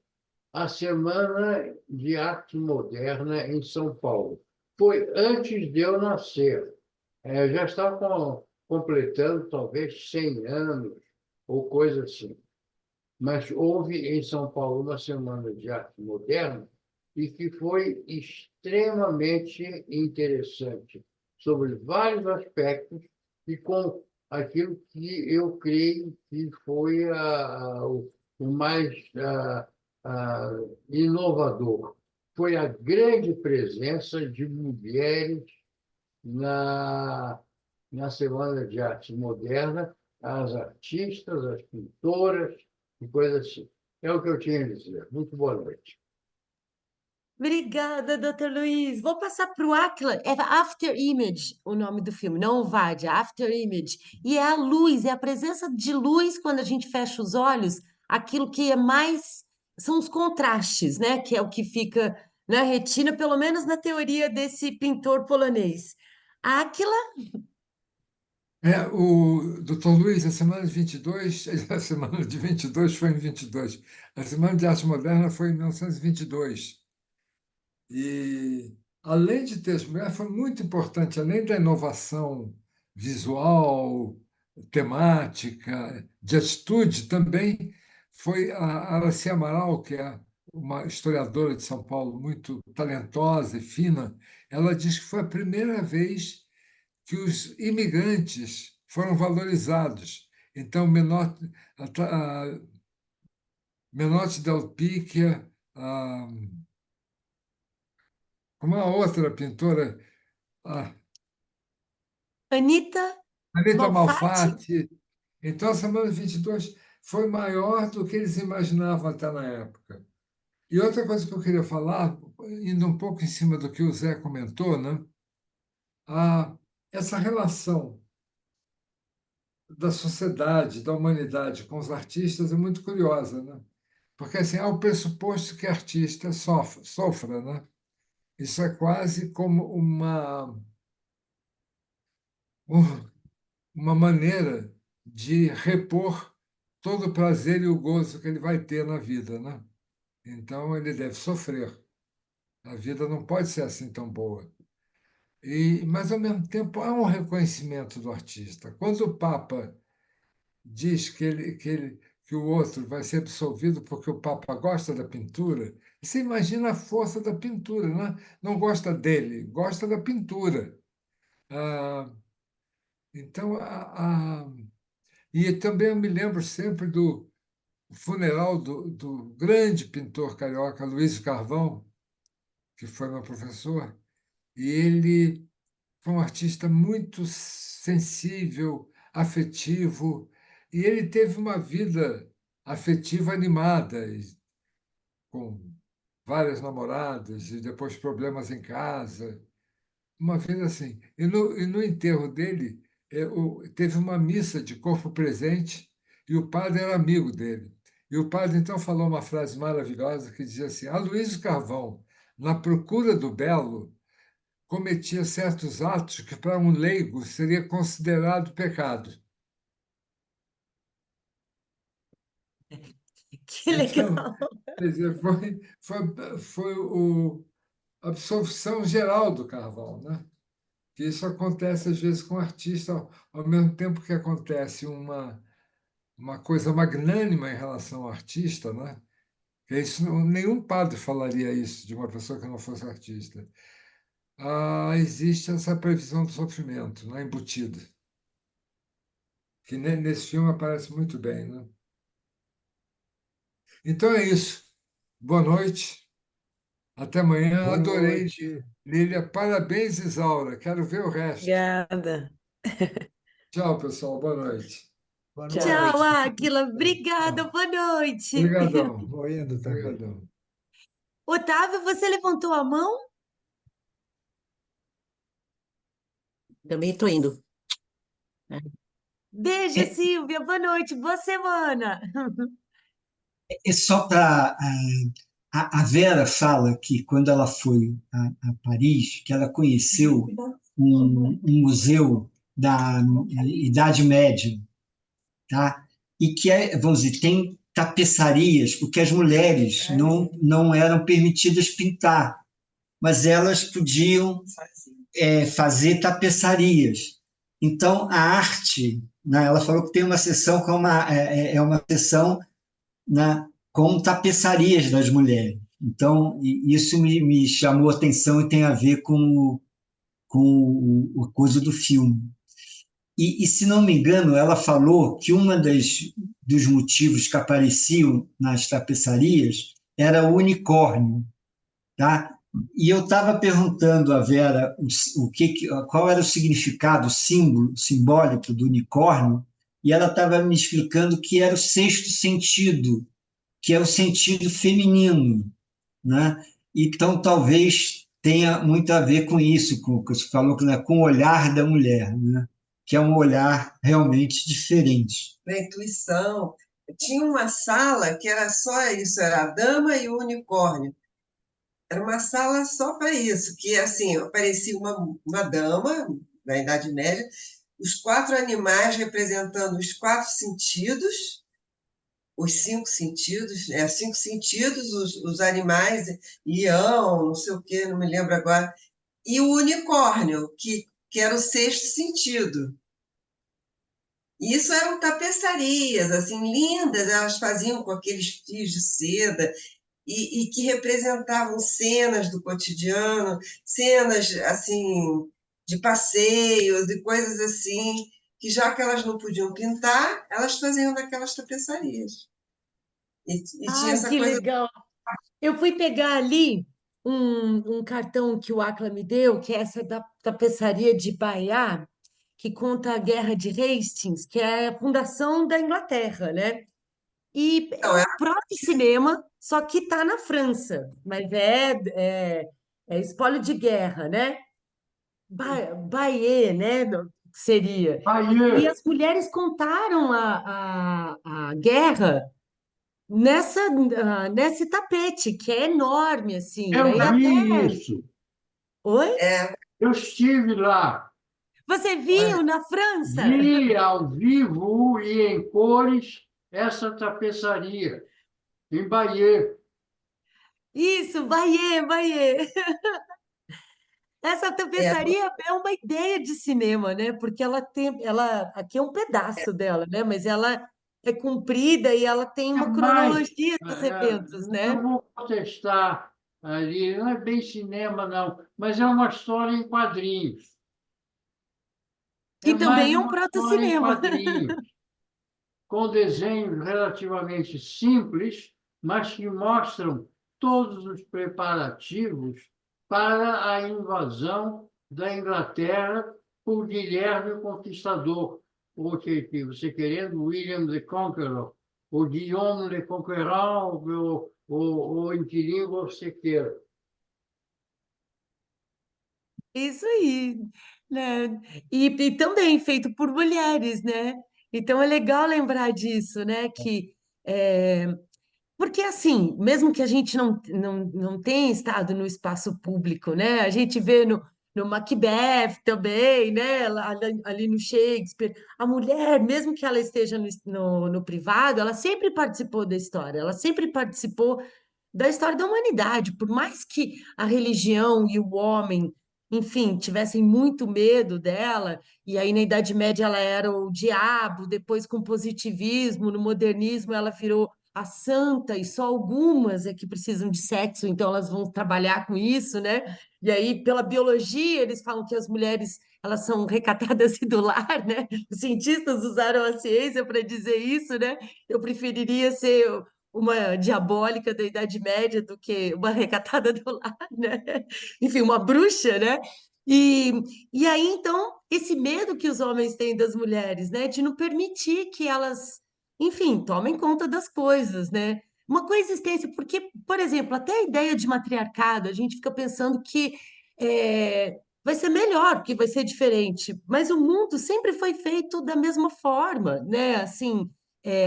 a Semana de Arte Moderna em São Paulo. foi antes de eu nascer. Eu já estava completando talvez 100 anos ou coisa assim. Mas houve em São Paulo uma semana de arte moderna e que foi extremamente interessante, sobre vários aspectos e com aquilo que eu creio que foi o mais inovador. Foi a grande presença de mulheres na, na Semana de Arte Moderna, as artistas, as pintoras e coisas assim. É o que eu tinha a dizer. Muito boa noite. Obrigada, doutor Luiz. Vou passar para o Atila. É After Image o nome do filme, não o VAD, é After Image. E é a luz, é a presença de luz quando a gente fecha os olhos, aquilo que é mais. São os contrastes, né? Que é o que fica na retina, pelo menos na teoria desse pintor polonês. Áquila, O doutor Luiz, a semana de 22, a semana de 22 foi em 22. A Semana de Arte Moderna foi em 1922. E, além de ter as mulheres, foi muito importante, além da inovação visual, temática, de atitude, também foi a Araci Amaral, que é uma historiadora de São Paulo muito talentosa e fina. Ela diz que foi a primeira vez que os imigrantes foram valorizados. Então, Menotti Del Picchia, uma outra pintora, a Anita Anita Malfatti. Malfatti. Então, a Semana de 22 foi maior do que eles imaginavam até na época. E outra coisa que eu queria falar, indo um pouco em cima do que o Zé comentou, né? a, essa relação da sociedade, da humanidade com os artistas é muito curiosa, né? Porque assim, há o pressuposto que artista sofra, né? Isso é quase como uma maneira de repor todo o prazer e o gozo que ele vai ter na vida, né? Então ele deve sofrer. A vida não pode ser assim tão boa. Mas ao mesmo tempo há um reconhecimento do artista. Quando o Papa diz que o outro vai ser absolvido porque o Papa gosta da pintura, você imagina a força da pintura, né? Não gosta dele, gosta da pintura. Ah, então, e também eu me lembro sempre do funeral do grande pintor carioca Luiz Carvão, que foi meu professor, e ele foi um artista muito sensível, afetivo, e ele teve uma vida afetiva animada, com várias namoradas, e depois problemas em casa, uma vida assim. E no enterro dele, teve uma missa de corpo presente, e o padre era amigo dele. E o padre então falou uma frase maravilhosa que dizia assim: Aloysio Carvão, na procura do belo, cometia certos atos que para um leigo seria considerado pecado. Que Então, legal. quer dizer, foi a absorção geral do Carvão, né? Que isso acontece às vezes com o artista, ao mesmo tempo que acontece uma coisa magnânima em relação ao artista, né? Que isso, nenhum padre falaria isso de uma pessoa que não fosse artista. Existe essa previsão do sofrimento, né? Embutida, que nesse filme aparece muito bem, né? Então é isso. Boa noite. Até amanhã. Boa Adorei, noite. Lília. Parabéns, Isaura. Quero ver o resto. Obrigada. Tchau, pessoal. Boa noite. Boa Boa Tchau. Tchau, noite. Áquila. Obrigada. Tchau. Boa noite. Obrigadão. Vou indo também. Obrigadão. Otávio, você levantou a mão? Também estou indo. Beijo, Silvia. Boa noite. Boa semana. É só para. A Vera fala que quando ela foi a Paris, que ela conheceu um museu da Idade Média, tá? E que, vamos dizer, tem tapeçarias, porque as mulheres não eram permitidas pintar. mas elas podiam fazer tapeçarias. Então, a arte, né, ela falou que tem uma sessão que é uma sessão, né, com tapeçarias das mulheres. Então, isso me chamou a atenção e tem a ver com o coisa do filme. Se não me engano, ela falou que dos motivos que apareciam nas tapeçarias era o unicórnio, tá? E eu estava perguntando a Vera qual era o significado simbólico do unicórnio, e ela estava me explicando que era o sexto sentido, que é o sentido feminino, né? Então, talvez tenha muito a ver com isso, com o que você falou, né? Com o olhar da mulher, né? Que é um olhar realmente diferente. Da intuição. Tinha uma sala que era só isso, era a dama e o unicórnio. Era uma sala só para isso, que assim, aparecia uma dama, na Idade Média, os 4 animais representando os 4 sentidos, os 5 sentidos, 5 sentidos, os animais, leão, não sei o quê, não me lembro agora, e o unicórnio, que era o sexto sentido. E isso eram tapeçarias, assim, lindas, elas faziam com aqueles fios de seda, e que representavam cenas do cotidiano, cenas, assim, de passeios e coisas assim, que já que elas não podiam pintar, elas faziam daquelas tapeçarias. E tinha Ai, essa que coisa. legal. Eu fui pegar ali um cartão que o Acla me deu, que é essa da tapeçaria de Bayard, que conta a Guerra de Hastings, que é a fundação da Inglaterra, né? E é Não, um proto-cinema, só que está na França, mas é espólio de guerra, né? Bayeux, né? Seria. E Aí, as mulheres contaram a guerra nesse tapete, que é enorme, assim. eu Aí até. vi isso. Oi? é, Eu estive lá, Você olha, viu na França? vi ao vivo e em cores essa tapeçaria, em Bahia. Isso, Bayeux, Bayeux. Essa é, tapeçaria é uma ideia de cinema, né? Porque aqui é um pedaço dela, né? Mas ela é comprida e ela tem uma Mas cronologia dos eventos, né? não vou contestar ali, não é bem cinema, não, mas é uma história em quadrinhos. É Que mais também é um uma história em proto-cinema. quadrinhos, com desenhos relativamente simples, mas que mostram todos os preparativos para a invasão da Inglaterra por Guilherme o Conquistador, ou que você querendo William the Conqueror, ou Guillaume le Conquérant, ou em que língua você queira. Isso aí, né? E também feito por mulheres, né? Então é legal lembrar disso, né? É, Porque, assim, mesmo que a gente não tenha estado no espaço público, né? A gente vê no Macbeth também, né? Ali no Shakespeare. A mulher, mesmo que ela esteja no privado, ela sempre participou da história, ela sempre participou da história da humanidade. Por mais que a religião e o homem, enfim, tivessem muito medo dela, e aí na Idade Média ela era o diabo, depois com o positivismo, no modernismo ela virou a santa, e só algumas é que precisam de sexo, então elas vão trabalhar com isso, né? E aí, pela biologia, eles falam que as mulheres elas são recatadas e do lar, né? Os cientistas usaram a ciência para dizer isso, né? Eu preferiria ser uma diabólica da Idade Média do que uma recatada do lar, né? Enfim, uma bruxa, né? E, e aí, então, esse medo que os homens têm das mulheres, né? De não permitir que elas, enfim, tomem conta das coisas, né? Uma coexistência, porque, por exemplo, até a ideia de matriarcado, a gente fica pensando que vai ser melhor, que vai ser diferente, mas o mundo sempre foi feito da mesma forma, né? Assim,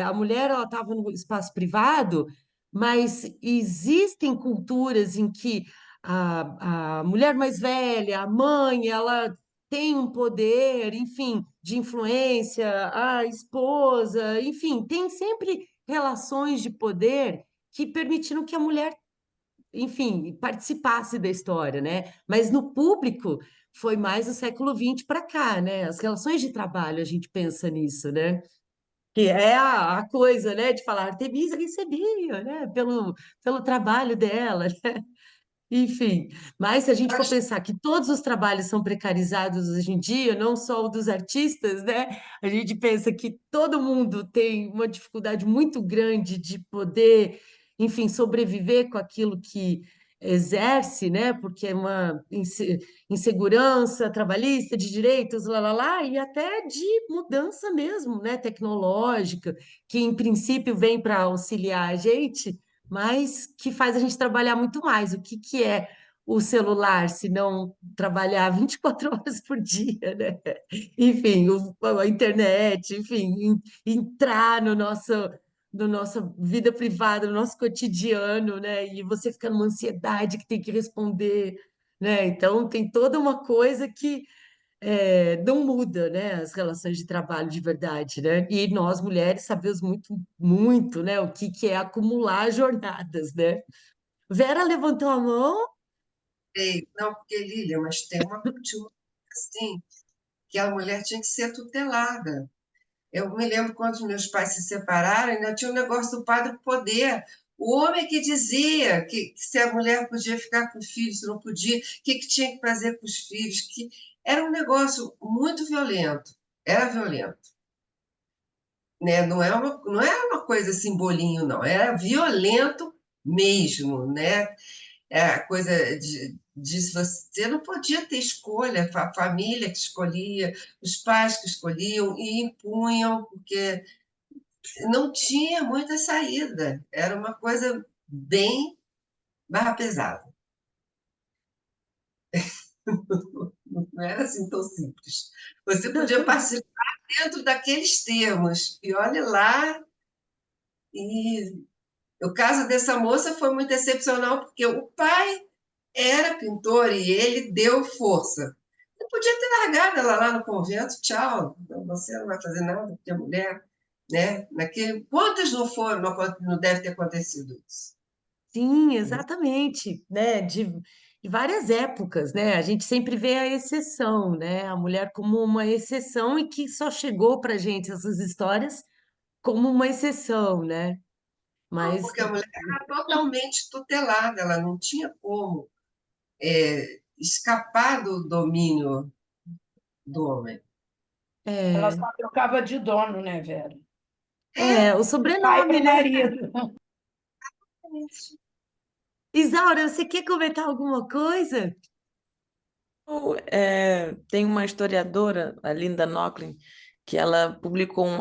a mulher ela estava no espaço privado, mas existem culturas em que a mulher mais velha, a mãe, ela tem um poder, enfim, de influência, a esposa, enfim, tem sempre relações de poder que permitiram que a mulher enfim, participasse da história, né? Mas no público foi mais do século XX para cá, né? As relações de trabalho, a gente pensa nisso, né? Que é a coisa, né, de falar, Artemisa recebia, né, pelo trabalho dela, enfim, mas se a gente for pensar que todos os trabalhos são precarizados hoje em dia, não só o dos artistas, né? A gente pensa que todo mundo tem uma dificuldade muito grande de poder, enfim, sobreviver com aquilo que exerce, né? Porque é uma insegurança trabalhista, de direitos, lá, e até de mudança mesmo, né? Tecnológica, que em princípio vem para auxiliar a gente, mas que faz a gente trabalhar muito mais. O que que é o celular, se não trabalhar 24 horas por dia, né? Enfim, a internet, enfim, entrar no nosso, no nossa vida privada, no nosso cotidiano, né? E você fica numa ansiedade que tem que responder, né? Então, tem toda uma coisa que não muda, né, as relações de trabalho de verdade, né? E nós, mulheres, sabemos muito, muito, né, o que que é acumular jornadas, né? Vera levantou a mão. Ei, não, porque, Lília, mas tinha uma assim, que a mulher tinha que ser tutelada. Eu me lembro quando os meus pais se separaram, ainda tinha o negócio do padre poder. O homem que dizia que se a mulher podia ficar com os filhos, se não podia, o que tinha que fazer com os filhos, que era um negócio muito violento. Era violento, né? Não é uma coisa assim, bolinho, não. Era violento mesmo, né? É a coisa de você não podia ter escolha, a família que escolhia, os pais que escolhiam e impunham, porque não tinha muita saída. Era uma coisa bem barra pesada. Não era assim tão simples. Você podia participar dentro daqueles termos. E olhe lá, e o caso dessa moça foi muito excepcional, porque o pai era pintor e ele deu força. Eu podia ter largado ela lá no convento, tchau, você não vai fazer nada, porque é mulher, né? Quantas não foram, não deve ter acontecido isso. Sim, exatamente, né? De várias épocas, né? A gente sempre vê a exceção, né? A mulher como uma exceção e que só chegou para gente essas histórias como uma exceção, né? Não, Mas porque a mulher era totalmente tutelada, ela não tinha como escapar do domínio do homem. Ela é, só trocava de dono, né, Vera? o De pai sobrenome, para né? marido. Isaura, você quer comentar alguma coisa? Tem uma historiadora, a Linda Nochlin, que ela publicou um,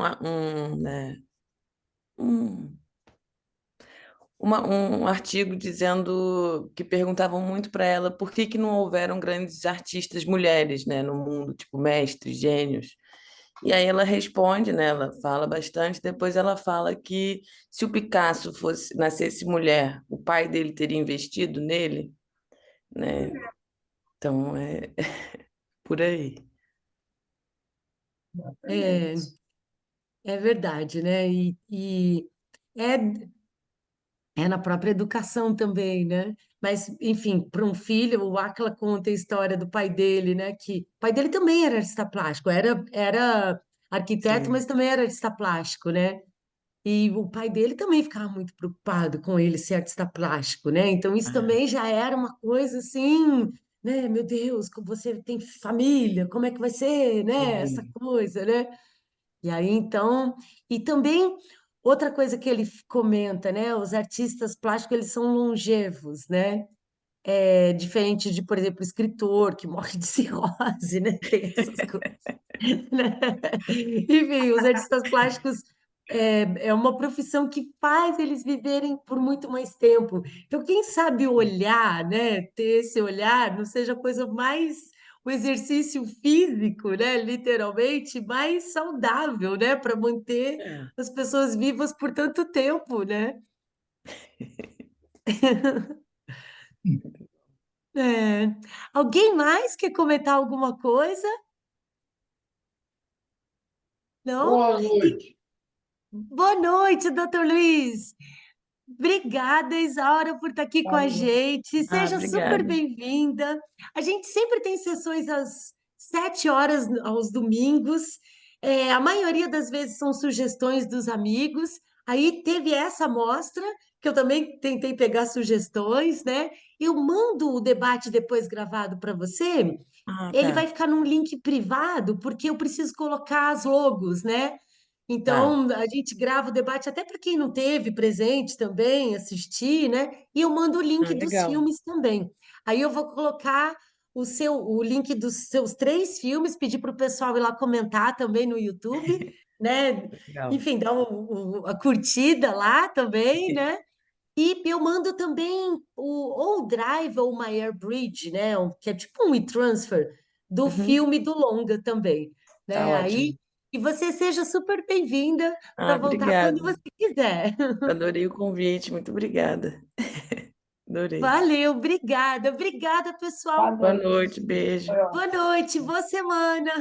um artigo dizendo que perguntavam muito para ela por que não houveram grandes artistas mulheres, né, no mundo, tipo mestres, gênios. E aí ela responde, né, ela fala bastante, depois ela fala que se o Picasso nascesse mulher, o pai dele teria investido nele, né? Então é por aí. É, é verdade, né? E é, é na própria educação também, né? Mas, enfim, para um filho, o Akla conta a história do pai dele, né? Que o pai dele também era artista plástico, era arquiteto, mas Sim. também era artista plástico, né? E o pai dele também ficava muito preocupado com ele ser artista plástico, né? Então isso Ah, também já era uma coisa assim, né? Meu Deus, como você tem família, como é que vai ser, né? Essa sim. coisa, né? E aí então, e também outra coisa que ele comenta, né? Os artistas plásticos, eles são longevos, né? É diferente de, por exemplo, escritor que morre de cirrose, né? Tem essas coisas, né? Enfim, os artistas plásticos é uma profissão que faz eles viverem por muito mais tempo. Então, quem sabe olhar, né, ter esse olhar, não seja a coisa mais, o exercício físico, né, literalmente, mais saudável, né, para manter É. as pessoas vivas por tanto tempo, né? É. Alguém mais quer comentar alguma coisa? Não? Boa E noite. boa noite, doutor Luiz. Obrigada, Isaura, por estar aqui com a gente. Ah, Seja super obrigada. bem-vinda. A gente sempre tem sessões às 7 horas aos domingos. A maioria das vezes são sugestões dos amigos. Aí teve essa amostra, que eu também tentei pegar sugestões, né? Eu mando o debate depois gravado para você. Ah, Ele vai tá, ficar num link privado, porque eu preciso colocar as logos, né? tá. Então, a gente grava o debate até para quem não teve presente também, assistir, né? E eu mando o Ah, link dos legal. filmes também. Aí eu vou colocar o link dos seus 3 filmes, pedir para o pessoal ir lá comentar também no YouTube, né? Legal. Enfim, dar a curtida lá também, né? E eu mando também ou o Drive ou o My Airbridge, né? Que é tipo um e-transfer do Uhum, filme do longa também, tá né? Aí, ótimo. e você seja super bem-vinda para Ah, voltar quando obrigada. você quiser. Adorei o convite, muito obrigada. Adorei. Valeu, obrigada, obrigada, Boa pessoal. Boa noite. noite, beijo. Foi Boa ótimo. noite, boa semana.